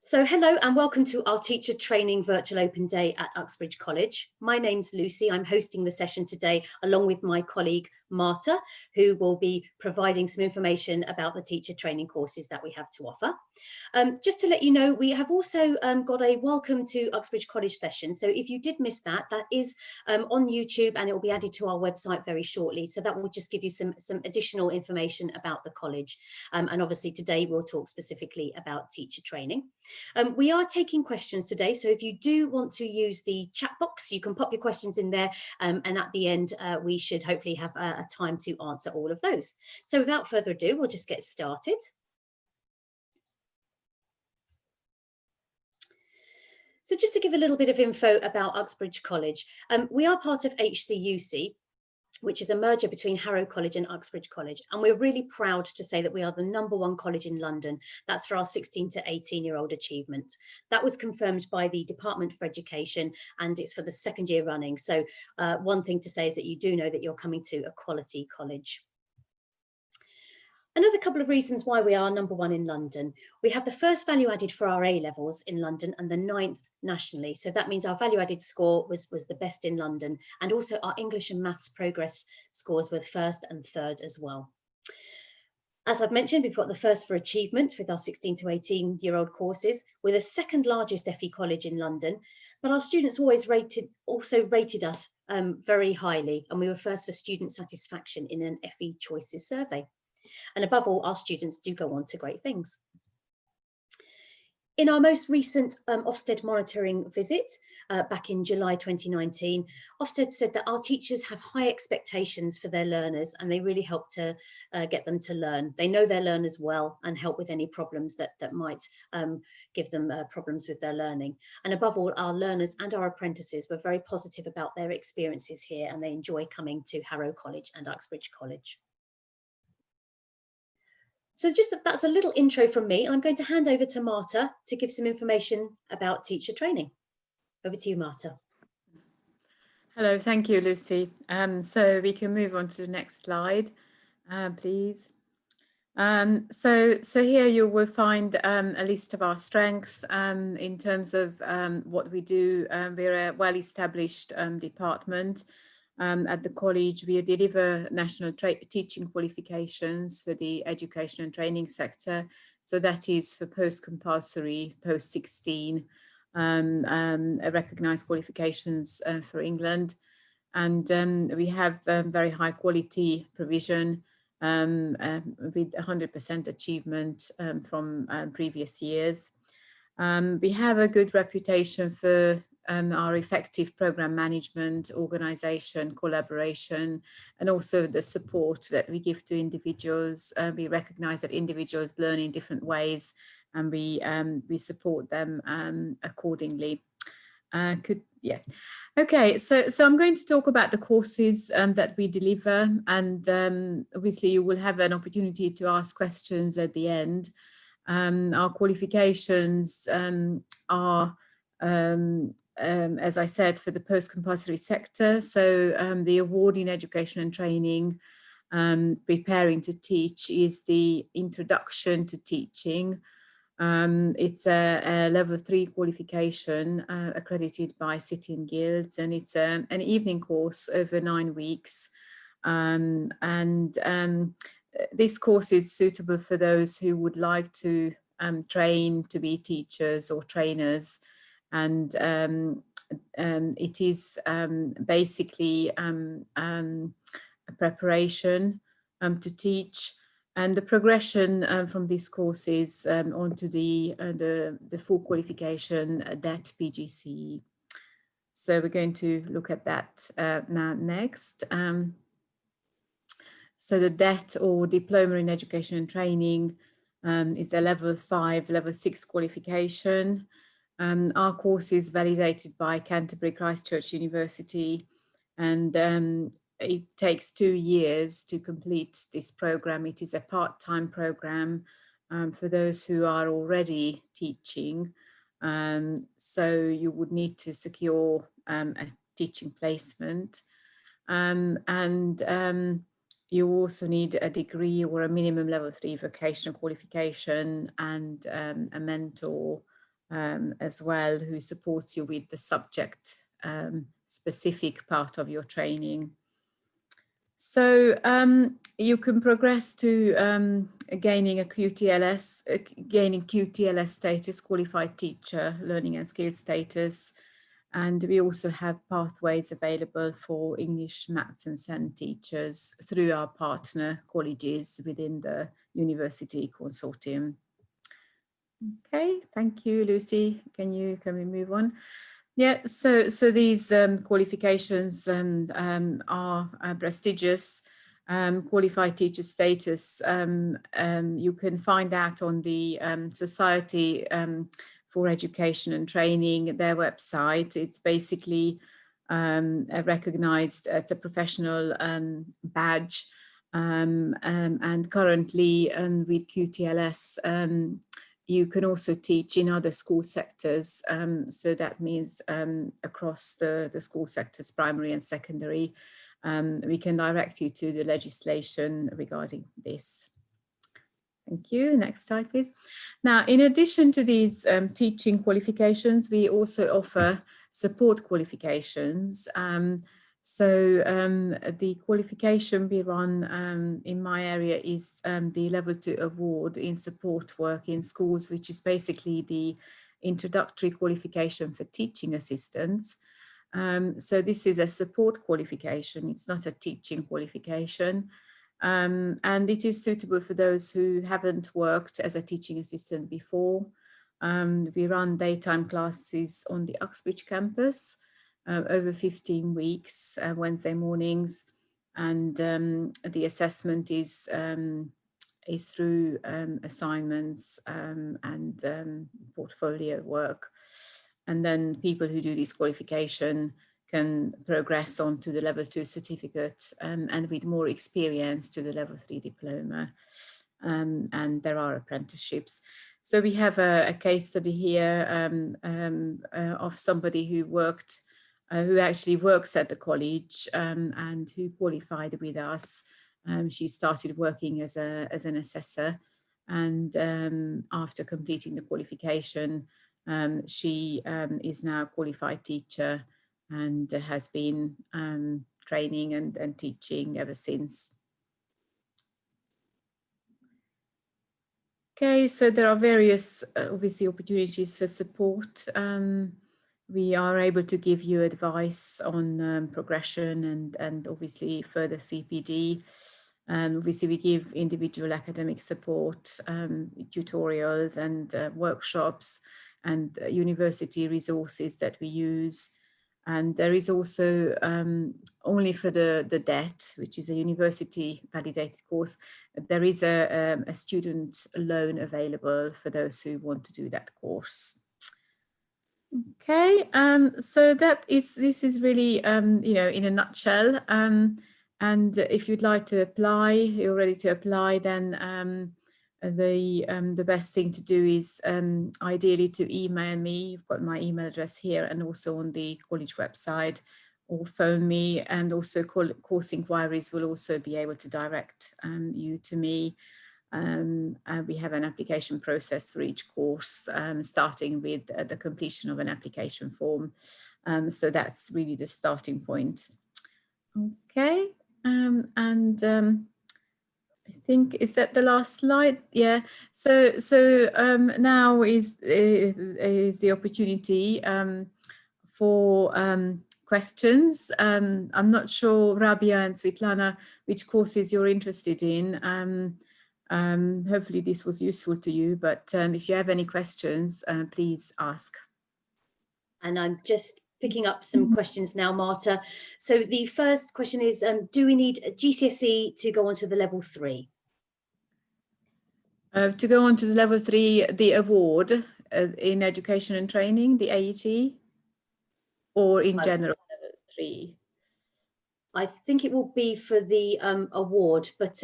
So hello and welcome to our Teacher Training Virtual Open Day at Uxbridge College. My name's Lucy. I'm hosting the session today along with my colleague Marta, who will be providing some information about the teacher training courses that we have to offer. Just to let you know, we have also got a welcome to Uxbridge College session. So if you did miss that, that is on YouTube and it will be added to our website very shortly. So that will just give you some additional information about the college. And obviously today we'll talk specifically about teacher training. We are taking questions today, so if you do want to use the chat box, you can pop your questions in there, and at the end we should hopefully have a time to answer all of those. So without further ado, we'll just get started. So just to give a little bit of info about Uxbridge College, we are part of HCUC, which is a merger between Harrow College and Uxbridge College. And we're really proud to say that we are the #1 college in London. That's for our 16 to 18-year-old achievement. That was confirmed by the Department for Education, and it's for the 2nd year running. So one thing to say is that you do know that you're coming to a quality college. Another couple of reasons why we are #1 in London. We have the first value added for our A-levels in London and the 9th nationally. So that means our value added score was the best in London, and also our English and Maths progress scores were 1st and 3rd as well. As I've mentioned, we've got the first for achievement with our 16 to 18-year-old courses. We're the 2nd largest FE college in London, but our students also rated us very highly, and we were first for student satisfaction in an FE Choices survey. And above all, our students do go on to great things. In our most recent Ofsted monitoring visit back in July 2019, Ofsted said that our teachers have high expectations for their learners, and they really help to get them to learn. They know their learners well and help with any problems that might give them problems with their learning. And above all, our learners and our apprentices were very positive about their experiences here, and they enjoy coming to Harrow College and Uxbridge College. So that's a little intro from me, and I'm going to hand over to Marta to give some information about teacher training. Over to you, Marta. Hello, thank you, Lucy. So we can move on to the next slide, please. So here you will find a list of our strengths in terms of what we do. We're a well-established department. At the college, we deliver national teaching qualifications for the education and training sector. So that is for post-compulsory, post-16, recognised qualifications for England. And we have very high quality provision with 100% achievement from previous years. We have a good reputation for our effective program management, organisation, collaboration, and also the support that we give to individuals. We recognise that individuals learn in different ways, and we support them accordingly. Okay, so I'm going to talk about the courses that we deliver, and obviously you will have an opportunity to ask questions at the end. Our qualifications are as I said, for the post-compulsory sector. So the award in education and training, preparing to teach, is the introduction to teaching. It's a level 3 qualification accredited by City and Guilds, and it's an evening course over 9 weeks. This course is suitable for those who would like to train to be teachers or trainers. And it is basically a preparation to teach, and the progression from these courses onto the full qualification DET PGCE. So we're going to look at that now next. So the DET, or Diploma in Education and Training, is a level 5, level 6 qualification. Our course is validated by Canterbury Christchurch University, and it takes 2 years to complete this program. It is a part-time program for those who are already teaching. So you would need to secure a teaching placement. You also need a degree or a minimum level 3 vocational qualification and a mentor as well, who supports you with the subject specific part of your training. So you can progress to gaining QTLS status, qualified teacher learning and skills status. And we also have pathways available for English, Maths and SEND teachers through our partner colleges within the university consortium. Okay, thank you, Lucy. Can we move on? Yeah, so these qualifications are prestigious. Qualified teacher status, you can find that on the Society for Education and Training, their website. It's basically recognized as a professional badge, and currently with QTLS, you can also teach in other school sectors. So that means across the school sectors, primary and secondary. We can direct you to the legislation regarding this. Thank you. Next slide, please. Now, in addition to these teaching qualifications, we also offer support qualifications. The qualification we run in my area is the Level 2 award in support work in schools, which is basically the introductory qualification for teaching assistants. So this is a support qualification. It's not a teaching qualification. And it is suitable for those who haven't worked as a teaching assistant before. We run daytime classes on the Uxbridge campus over 15 weeks, Wednesday mornings, and the assessment is through assignments and portfolio work. And then people who do this qualification can progress on to the Level 2 certificate and with more experience to the Level 3 diploma. And there are apprenticeships. So we have a case study here of somebody who actually works at the college and who qualified with us. She started working as an assessor, and after completing the qualification, she is now a qualified teacher and has been training and teaching ever since. Okay, so there are various obviously opportunities for support. We are able to give you advice on progression and obviously further CPD. Obviously, we give individual academic support, tutorials and workshops and university resources that we use. And there is also only for the DET, which is a university validated course, there is a student loan available for those who want to do that course. Okay, so this is really, you know, in a nutshell. And if you'd like to apply, you're ready to apply, then the best thing to do is ideally to email me. You've got my email address here and also on the college website, or phone me, and also course inquiries will also be able to direct you to me. We have an application process for each course, starting with the completion of an application form. So that's really the starting point. Okay, I think, is that the last slide? Yeah. So now is the opportunity for questions. I'm not sure, Rabia and Svitlana, which courses you're interested in. Hopefully this was useful to you, but if you have any questions, please ask. And I'm just picking up some questions now, Marta. So the first question is, do we need a GCSE to go on to the Level 3? To go on to the Level 3, the award in education and training, the AET, or in general Level 3? I think it will be for the award, but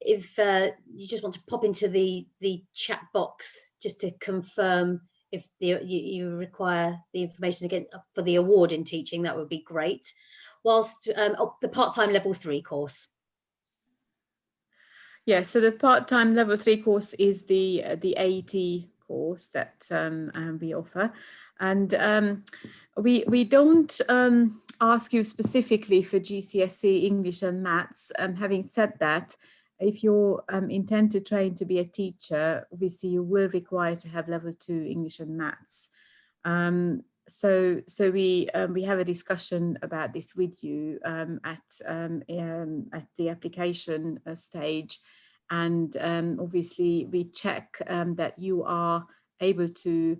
if you just want to pop into the chat box just to confirm if you require the information again for the award in teaching, that would be great. Whilst the part-time Level 3 course. Yeah, so the part-time Level 3 course is the AET course that we offer. And we don't ask you specifically for GCSE English and Maths. Having said that, if you intend to train to be a teacher, obviously you will require to have level 2 English and Maths. So we have a discussion about this with you at the application stage, and obviously we check that you are able to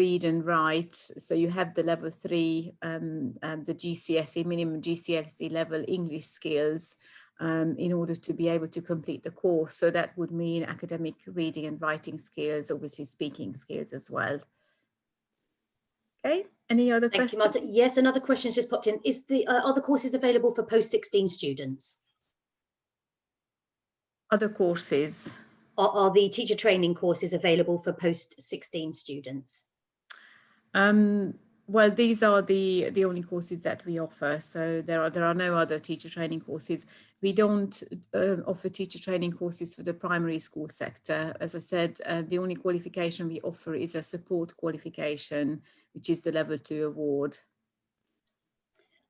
read and write. So you have the level 3, the GCSE, minimum GCSE level English skills in order to be able to complete the course. So that would mean academic reading and writing skills, obviously speaking skills as well. Okay, any other questions? Thank you, Marta. Yes, another question has just popped in. Are the courses available for post-16 students? Other courses? Are the teacher training courses available for post-16 students? Well, these are the only courses that we offer. So there are no other teacher training courses. We don't offer teacher training courses for the primary school sector. As I said, the only qualification we offer is a support qualification, which is the level 2 award.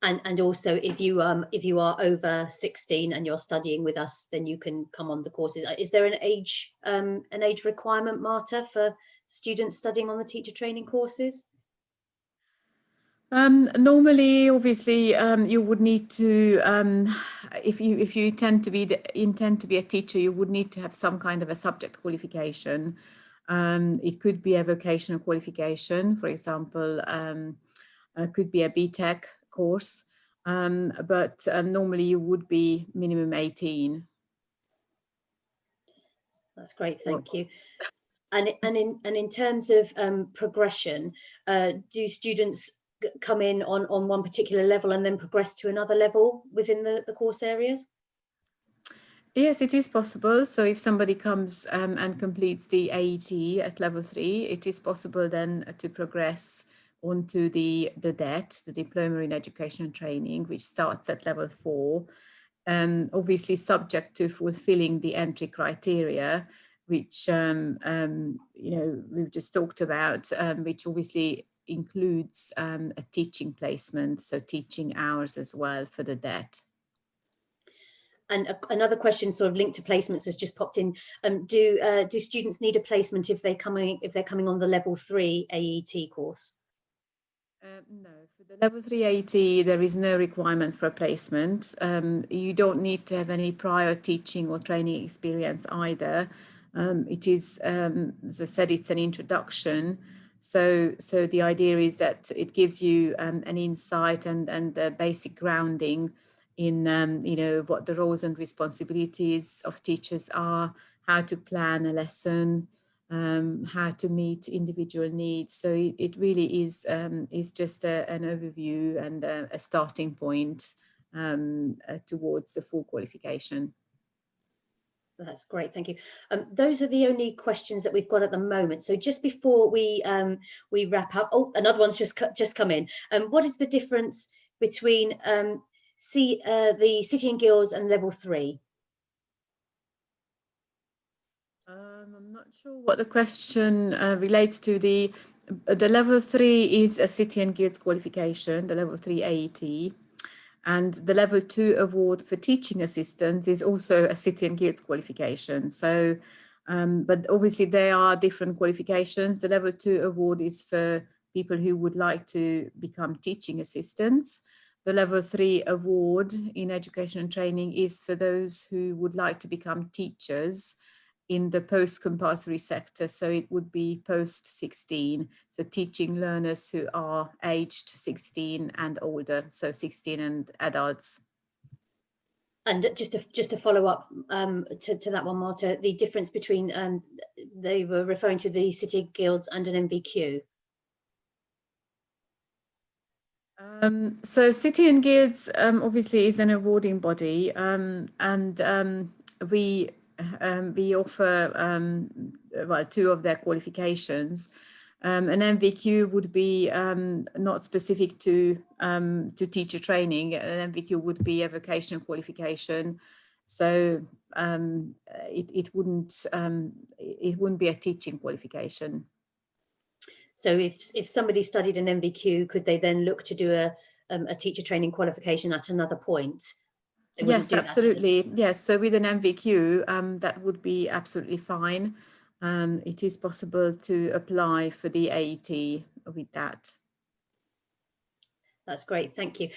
And also, if you are over 16 and you're studying with us, then you can come on the courses. Is there an age requirement, Marta, for students studying on the teacher training courses? Normally, obviously, you would need to, if you intend to be a teacher, you would need to have some kind of a subject qualification. It could be a vocational qualification, for example. Could be a BTEC course, but normally you would be minimum 18. That's great, thank you. And in terms of progression, do students come in on one particular level and then progress to another level within the course areas? Yes, it is possible. So if somebody comes and completes the AET at level 3, it is possible then to progress onto the DET, the Diploma in Education and Training, which starts at level 4, obviously subject to fulfilling the entry criteria, which we've just talked about, which obviously includes a teaching placement, so teaching hours as well for the DET. And another question sort of linked to placements has just popped in. Do students need a placement if they're coming on the level 3 AET course? No, for the level 3 AET, there is no requirement for a placement. You don't need to have any prior teaching or training experience either. It is, as I said, it's an introduction. So the idea is that it gives you an insight and the basic grounding in what the roles and responsibilities of teachers are, how to plan a lesson, how to meet individual needs. So it really is just an overview and a starting point towards the full qualification. That's great, thank you. Those are the only questions that we've got at the moment. So just before we wrap up, oh, another one's just come in. What is the difference between the City and Guilds and level 3? I'm not sure what the question relates to. The level 3 is a City and Guilds qualification, the level 3 AET. And the level 2 award for teaching assistants is also a City and Guilds qualification. So, but obviously there are different qualifications. The level 2 award is for people who would like to become teaching assistants. The level 3 award in education and training is for those who would like to become teachers in the post-compulsory sector, so it would be post-16, so teaching learners who are aged 16 and older, so 16 and adults. And just to follow up to that one, Marta, the difference between, they were referring to the City Guilds and an NVQ. So City and Guilds obviously is an awarding body, and we offer well, 2 of their qualifications. An NVQ would be not specific to teacher training. An NVQ would be a vocational qualification. So it wouldn't, it wouldn't be a teaching qualification. So if somebody studied an NVQ, could they then look to do a teacher training qualification at another point? They wouldn't Yes, do that absolutely. Yes, so with an NVQ, that would be absolutely fine. It is possible to apply for the AET with that. That's great, thank you.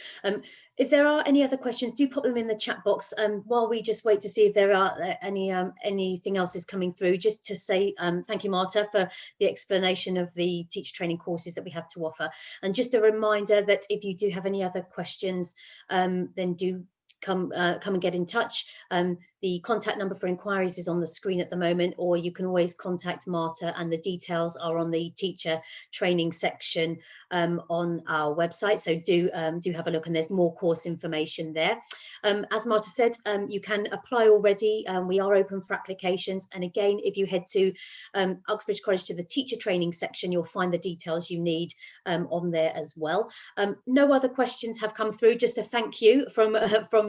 If there are any other questions, do pop them in the chat box while we just wait to see if there are anything else is coming through. Just to say thank you, Marta, for the explanation of the teacher training courses that we have to offer. And just a reminder that if you do have any other questions, then do come and get in touch. The contact number for inquiries is on the screen at the moment, or you can always contact Marta, and the details are on the teacher training section on our website. So do have a look, and there's more course information there. As Marta said, you can apply already. We are open for applications. And again, if you head to Uxbridge College to the teacher training section, you'll find the details you need on there as well. No other questions have come through, just a thank you from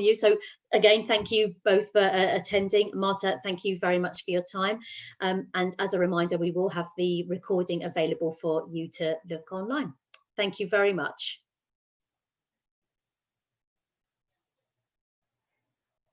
you. So again, thank you both for attending. Marta, thank you very much for your time. And as a reminder, we will have the recording available for you to look online. Thank you very much.